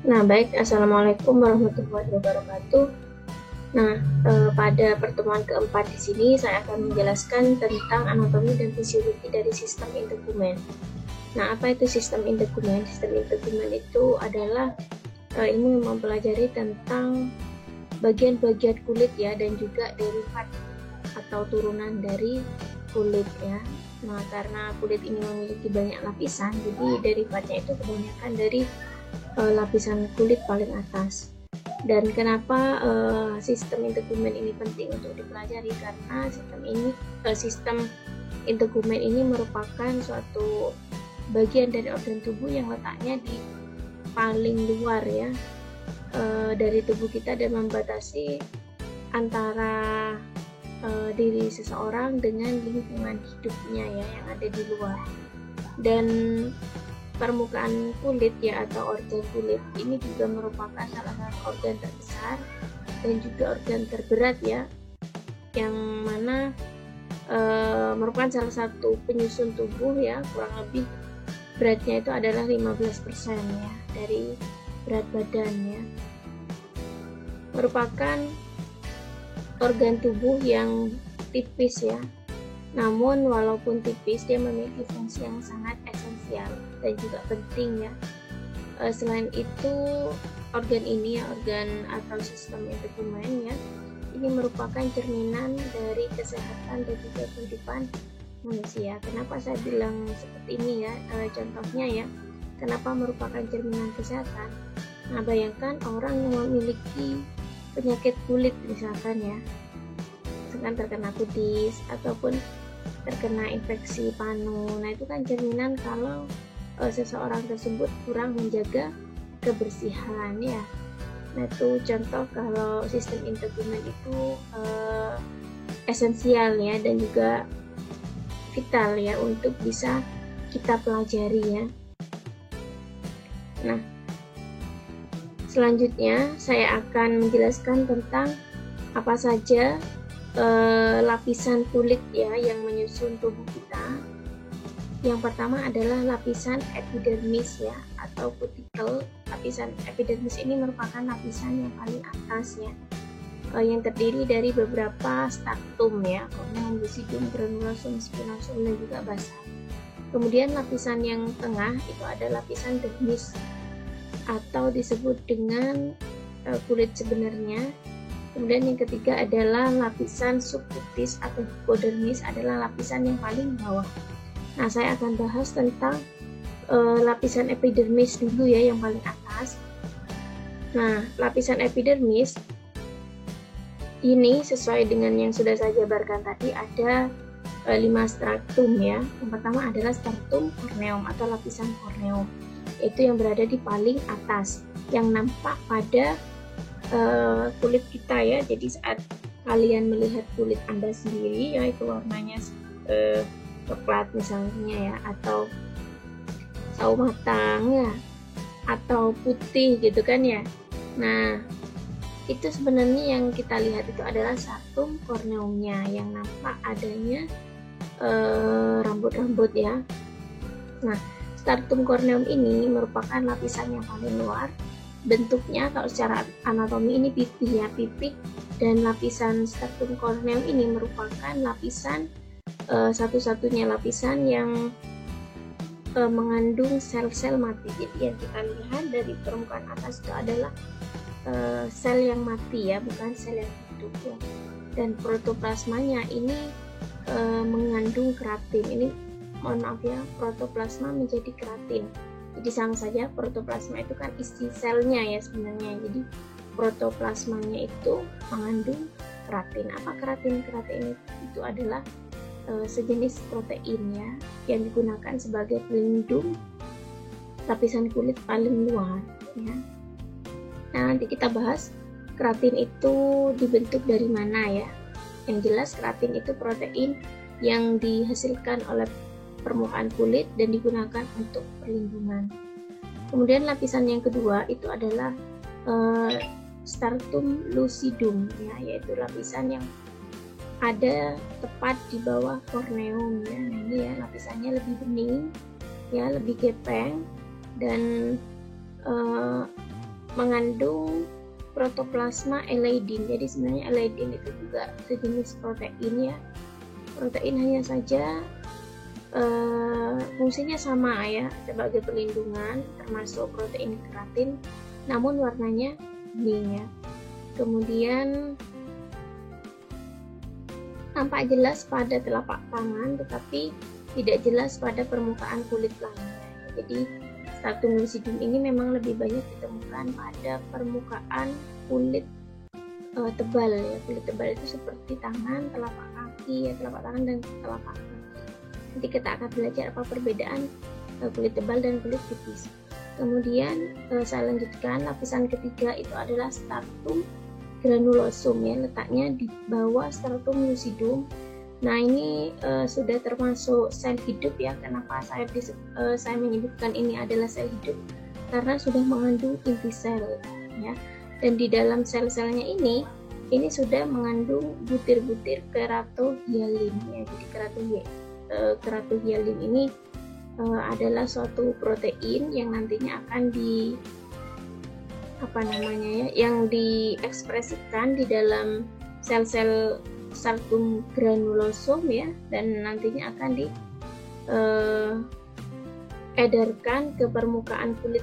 Nah, baik, Assalamualaikum warahmatullahi wabarakatuh. Nah, pada pertemuan keempat di sini saya akan menjelaskan tentang anatomi dan fisiologi dari sistem integumen. Nah, apa itu sistem integumen? Sistem integumen itu adalah ilmu yang mempelajari tentang bagian-bagian kulit ya, dan juga derivat atau turunan dari kulit ya. Nah, karena kulit ini memiliki banyak lapisan, jadi derivatnya itu kebanyakan dari lapisan kulit paling atas. Dan kenapa sistem integumen ini penting untuk dipelajari? Karena sistem integumen ini merupakan suatu bagian dari organ tubuh yang letaknya di paling luar ya dari tubuh kita, dan membatasi antara diri seseorang dengan lingkungan hidupnya ya yang ada di luar. Dan permukaan kulit ya, atau organ kulit ini juga merupakan salah satu organ terbesar dan juga organ terberat ya, yang mana merupakan salah satu penyusun tubuh ya. Kurang lebih beratnya itu adalah 15% ya dari berat badan ya. Merupakan organ tubuh yang tipis ya, namun walaupun tipis dia memiliki fungsi yang sangat esensial dan juga penting ya. Selain itu, organ ini ya, organ atau sistem integumen ya, ini merupakan cerminan dari kesehatan dan juga kehidupan manusia. Kenapa saya bilang seperti ini ya? Contohnya ya, kenapa merupakan cerminan kesehatan? Nah, bayangkan orang yang memiliki penyakit kulit misalkan ya, misalkan terkena kudis ataupun terkena infeksi panu. Nah, itu kan cerminan kalau seseorang tersebut kurang menjaga kebersihan ya. Nah, itu contoh kalau sistem integumen itu esensial ya, dan juga vital ya untuk bisa kita pelajari ya. Nah, selanjutnya saya akan menjelaskan tentang apa saja lapisan kulit ya yang menyusun tubuh kita. Yang pertama adalah lapisan epidermis ya, atau kutikel. Lapisan epidermis ini merupakan lapisan yang paling atas ya, yang terdiri dari beberapa stratum ya, corneum, lucidum, granulosum, spinosum, dan juga basal. Kemudian lapisan yang tengah itu ada lapisan dermis, atau disebut dengan kulit sebenarnya. Kemudian yang ketiga adalah lapisan subkutis atau hipodermis, adalah lapisan yang paling bawah. Nah, saya akan bahas tentang lapisan epidermis dulu ya, yang paling atas. Nah, lapisan epidermis ini sesuai dengan yang sudah saya jabarkan tadi, ada 5 stratum ya. Yang pertama adalah stratum corneum atau lapisan korneum, itu yang berada di paling atas, yang nampak pada kulit kita ya. Jadi saat kalian melihat kulit Anda sendiri ya, itu warnanya coklat misalnya ya, atau sawo matang ya, atau putih gitu kan ya. Nah, itu sebenarnya yang kita lihat itu adalah stratum corneumnya, yang nampak adanya rambut-rambut ya. Nah, stratum corneum ini merupakan lapisan yang paling luar. Bentuknya kalau secara anatomi ini pipih ya, pipih. Dan lapisan stratum corneum ini merupakan lapisan satu-satunya lapisan yang mengandung sel-sel mati. Jadi yang kita lihat dari permukaan atas itu adalah sel yang mati ya, bukan sel yang hidup ya. Dan protoplasmanya ini mengandung keratin. Ini mohon maaf ya, protoplasma menjadi keratin. Jadi sama saja, protoplasma itu kan isi selnya ya sebenarnya. Jadi protoplasmanya itu mengandung keratin. Apa keratin? Keratin itu adalah sejenis protein ya, yang digunakan sebagai pelindung lapisan kulit paling luar ya. Nah, nanti kita bahas keratin itu dibentuk dari mana ya. Yang jelas keratin itu protein yang dihasilkan oleh permukaan kulit dan digunakan untuk perlindungan. Kemudian lapisan yang kedua itu adalah stratum lucidum ya, yaitu lapisan yang ada tepat di bawah korneum ya. Nah, ini ya lapisannya lebih bening ya, lebih gepeng, dan mengandung protoplasma elidin. Jadi sebenarnya elidin itu juga sejenis protein ya. Protein hanya saja fungsinya sama ya, sebagai pelindungan, termasuk protein keratin, namun warnanya kuning ya. Kemudian tampak jelas pada telapak tangan, tetapi tidak jelas pada permukaan kulit lainnya. Jadi stratum lucidum ini memang lebih banyak ditemukan pada permukaan kulit tebal ya. Kulit tebal itu seperti tangan, telapak kaki ya, telapak tangan dan telapak kaki. Nanti kita akan belajar apa perbedaan kulit tebal dan kulit tipis. Kemudian saya lanjutkan, lapisan ketiga itu adalah stratum granulosum ya, letaknya di bawah stratum lucidum. Nah ini sudah termasuk sel hidup ya. Kenapa saya menyebutkan ini adalah sel hidup? Karena sudah mengandung inti sel ya. Dan di dalam sel-selnya ini sudah mengandung butir-butir keratohyalin ya. Jadi keratohyalin ini adalah suatu protein yang nantinya akan yang diekspresikan di dalam sel-sel stratum granulosum ya, dan nantinya akan diedarkan ke permukaan kulit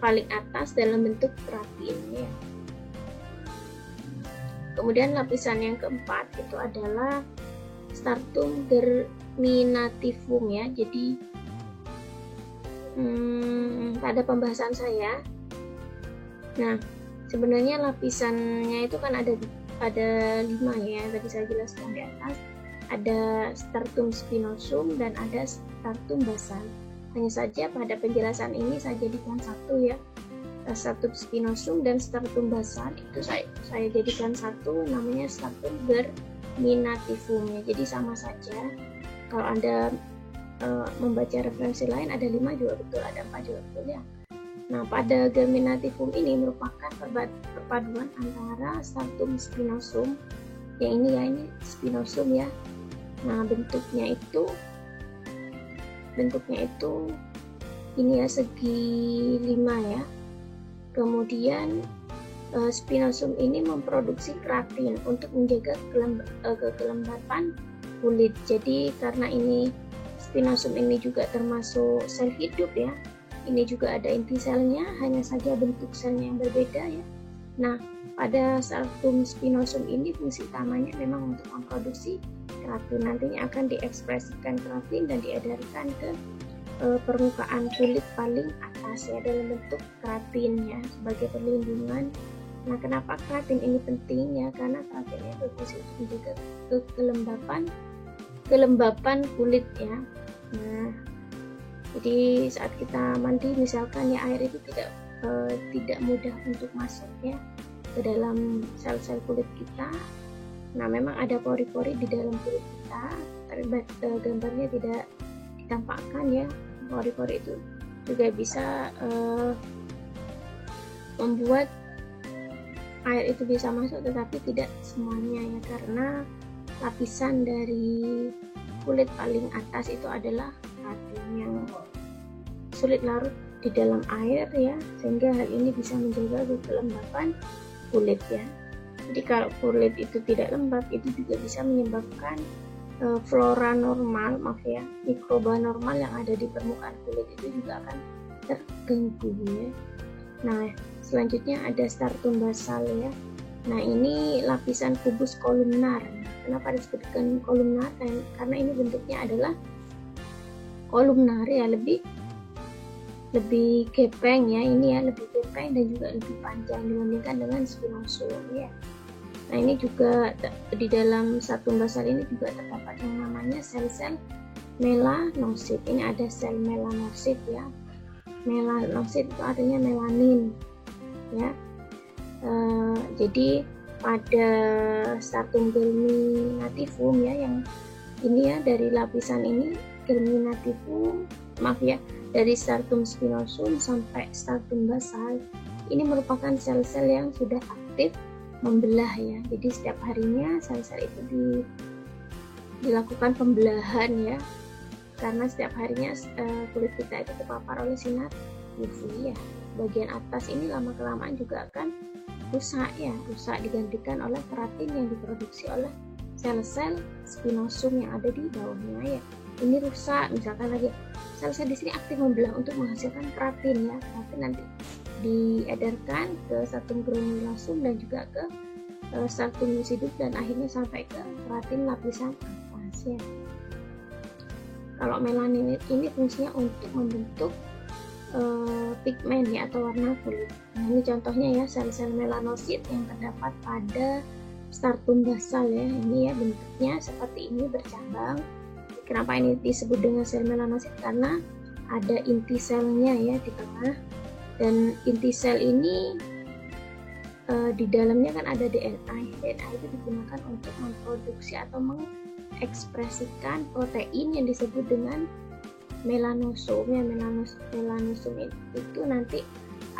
paling atas dalam bentuk keratin ya. Kemudian lapisan yang keempat itu adalah stratum germinativum ya. Jadi pada pembahasan saya, nah sebenarnya lapisannya itu kan ada 5 ya, tadi saya jelaskan di atas. Ada stratum spinosum dan ada stratum basal. Hanya saja pada penjelasan ini saya jadikan satu ya, stratum spinosum dan stratum basal itu saya jadikan satu, namanya stratum germinativum ya. Jadi sama saja. Kalau Anda membaca referensi lain, ada 5 juga betul, ada 4 juga betul ya. Nah, pada germinativum ini merupakan perpaduan antara stratum spinosum, yang ini spinosum ya. Nah, bentuknya itu ini ya, segi 5 ya. Kemudian spinosum ini memproduksi keratin untuk menjaga kekelembapan kulit. Jadi karena ini spinosum ini juga termasuk sel hidup ya. Ini juga ada inti selnya, hanya saja bentuk selnya yang berbeda ya. Nah, pada stratum spinosum ini fungsi utamanya memang untuk memproduksi keratin. Nantinya akan diekspresikan keratin dan diedarkan ke permukaan kulit paling atas ya, dalam bentuk keratin ya, sebagai perlindungan. Nah, kenapa keratin ini penting ya? Karena keratin ini berfungsi untuk menjaga kelembapan kulit ya. Nah, jadi saat kita mandi misalkan ya, air itu tidak mudah untuk masuk ya ke dalam sel-sel kulit kita. Nah, memang ada pori-pori di dalam kulit kita, tapi gambarnya tidak ditampakkan ya. Pori-pori itu juga bisa membuat air itu bisa masuk, tetapi tidak semuanya ya, karena lapisan dari kulit paling atas itu adalah keratin yang sulit larut di dalam air ya, sehingga hal ini bisa menjaga kelembapan kulit ya. Jadi kalau kulit itu tidak lembab, itu juga bisa menyebabkan flora normal, mikroba normal yang ada di permukaan kulit itu juga akan terganggu ya. Nah, selanjutnya ada stratum basal ya. Nah, ini lapisan kubus kolumnar. Kenapa disebutkan kolumnar? Karena ini bentuknya adalah kolumnar ya, lebih gepeng ya, ini ya, lebih gepeng dan juga lebih panjang dibandingkan dengan spinosum ya. Nah, ini juga di dalam stratum basal ini juga terdapat yang namanya sel-sel melanosit. Ini ada sel melanosit ya. Melanosit itu artinya melanin ya. Jadi pada stratum germinativum ya, yang ini ya, dari lapisan ini germinativum, dari stratum spinosum sampai stratum basal, ini merupakan sel-sel yang sudah aktif membelah ya. Jadi setiap harinya sel-sel itu dilakukan pembelahan ya, karena setiap harinya kulit kita itu terpapar oleh sinar UV ya. Bagian atas ini lama kelamaan juga akan rusak ya, rusak digantikan oleh keratin yang diproduksi oleh sel-sel spinosum yang ada di bawahnya ya. Ini rusak, misalkan lagi sel-sel di sini aktif membelah untuk menghasilkan keratin ya. Keratin nanti diedarkan ke stratum granulosa dan juga ke stratum lucidum dan akhirnya sampai ke keratin lapisan atas ya. Kalau melanin ini fungsinya untuk membentuk pigmen ya atau warna kulit. Nah, ini contohnya ya sel-sel melanosit yang terdapat pada stratum basal ya. Ini ya bentuknya seperti ini bercabang. Kenapa ini disebut dengan sel melanosit? Karena ada inti selnya ya di tengah, dan inti sel ini di dalamnya kan ada DNA. DNA itu digunakan untuk memproduksi atau mengekspresikan protein yang disebut dengan melanosum ya. Melanosum itu nanti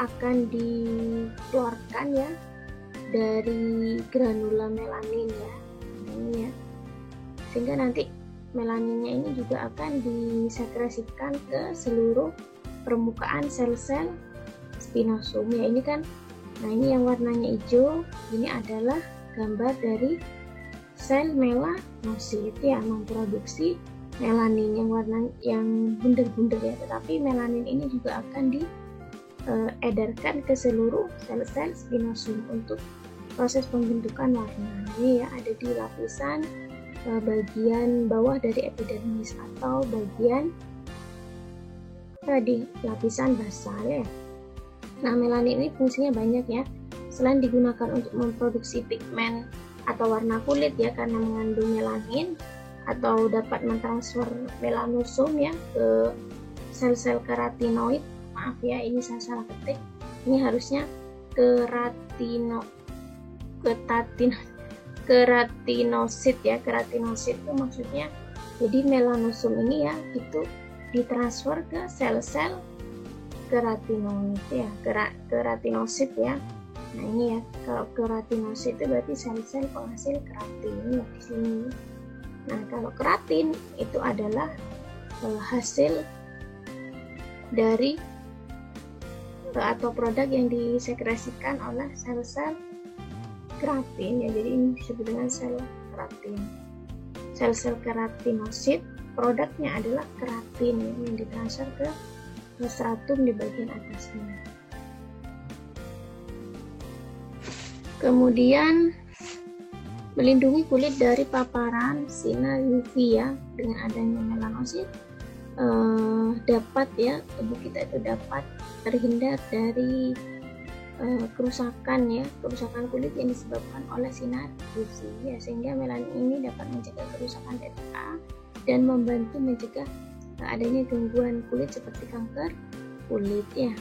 akan dikeluarkan ya dari granula melanin ya. Ini ya. Sehingga nanti melaninnya ini juga akan disekresikan ke seluruh permukaan sel-sel spinosum ya. Ini kan, nah ini yang warnanya hijau, ini adalah gambar dari sel melanosit ya, memproduksi melanin yang warna yang bunder-bunder ya. Tetapi melanin ini juga akan diedarkan ke seluruh sel-sel spinosum untuk proses pembentukan warna. Ini ya ada di lapisan bagian bawah dari epidermis atau bagian di lapisan basal ya. Nah, melanin ini fungsinya banyak ya. Selain digunakan untuk memproduksi pigmen atau warna kulit ya karena mengandung melanin, atau dapat mentransfer melanosum ya ke sel-sel keratinoid. Maaf ya, ini saya salah ketik. Ini harusnya keratinosit ya. Keratinosit itu maksudnya, jadi melanosum ini ya itu ditransfer ke sel-sel keratinoid ya, keratinosit ya. Nah ini ya, kalau keratinosit itu berarti sel-sel penghasil keratin ya di sini. Nah, kalau keratin itu adalah hasil dari atau produk yang disekresikan oleh sel-sel keratin ya. Jadi ini disebut dengan sel keratin. Sel-sel keratinosit produknya adalah keratin yang ditransfer ke stratum di bagian atasnya. Kemudian melindungi kulit dari paparan sinar UV ya. Dengan adanya melanosit dapat ya, tubuh kita itu dapat terhindar dari kerusakan ya, kerusakan kulit yang disebabkan oleh sinar UV ya. Sehingga melanin ini dapat mencegah kerusakan DNA dan membantu mencegah adanya gangguan kulit seperti kanker kulit ya.